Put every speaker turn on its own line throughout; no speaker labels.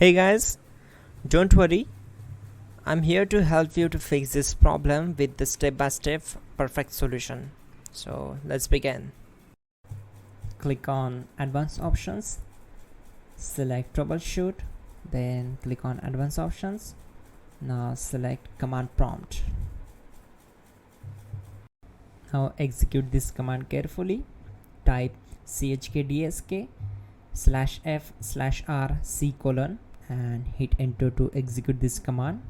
Hey guys, don't worry, I'm here to help you to fix this problem with the step-by-step perfect solution. So let's begin. Click on Advanced Options, select Troubleshoot, then click on Advanced Options. Now select Command Prompt. Now execute this command carefully. Type chkdsk/f/r/c: and hit enter to execute this command.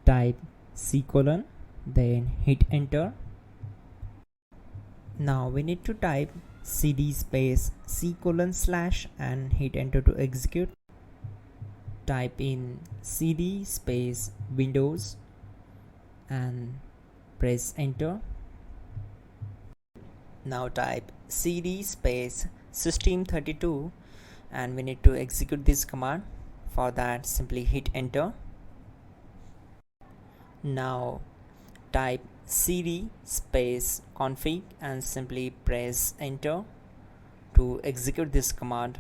Type c:, then hit enter. Now we need to type cd space c:/ and hit enter to execute. Type in cd space Windows and press enter. Now type cd space system32 and we need to execute this command. For that, simply hit enter. Now type cd space config and simply press enter to execute this command.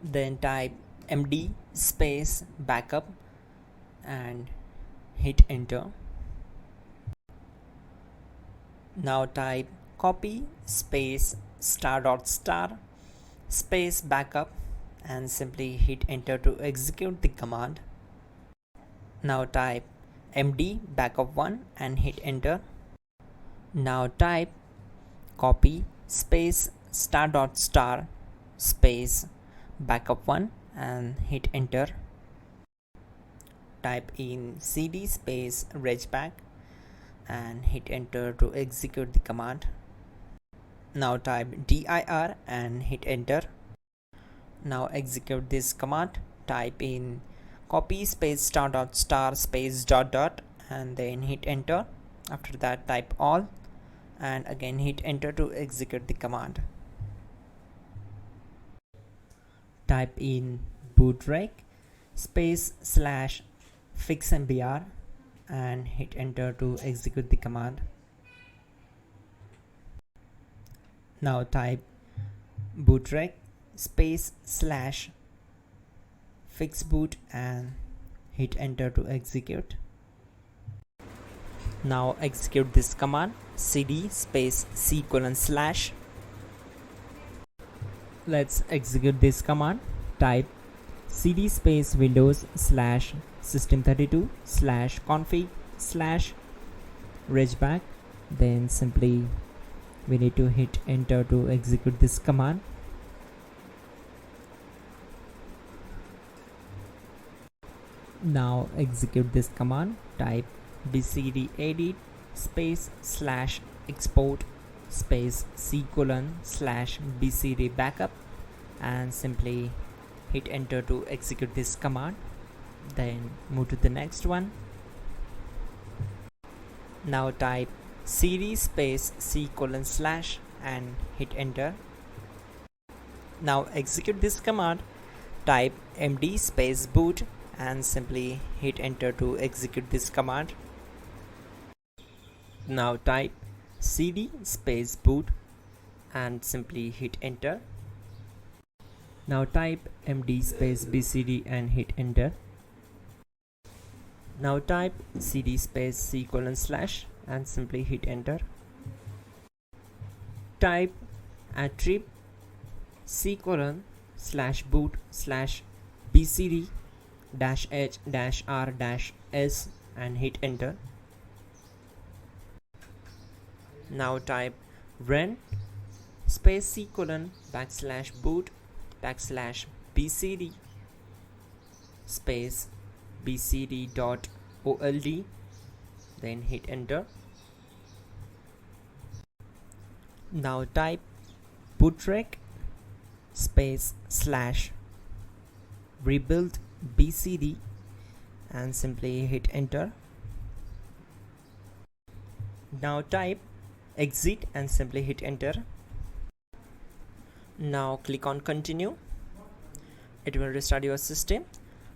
Then type md space backup and hit enter. Now type copy space ** space backup and simply hit enter to execute the command. Now type md backup1 and hit enter. Now type copy space ** space backup1 and hit enter. Type in cd space regback and hit enter to execute the command. Now type dir and hit enter. Now execute this command. Type in copy space ** space ... and then hit enter. After that, type all and again hit enter to execute the command. Type in bootrec space /fixmbr and hit enter to execute the command. Now type bootrec space /fixboot and hit enter to execute. Now execute this command cd space c:/. Let's execute this command. Type cd space Windows /system32 /config /regback. Then simply we need to hit enter to execute this command. Now execute this command. Type bcd edit space /export space c:/ bcd backup and simply hit enter to execute this command. Then move to the next one. Now type cd space c:/ and hit enter. Now execute this command. Type md space boot and simply hit enter to execute this command. Now type cd space boot and simply hit enter. Now type md space bcd and hit enter. Now type cd space c:/ and simply hit enter. Type attrib c:/boot/bcd-h-r-s and hit enter. Now type run space c:/boot/bcd space bcd.old, then hit enter. Now type bootrec space /rebuild bcd and simply hit enter. Now type exit and simply hit enter. Now click on continue. It will restart your system.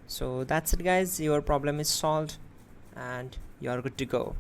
So that's it guys, your problem is solved and you are good to go.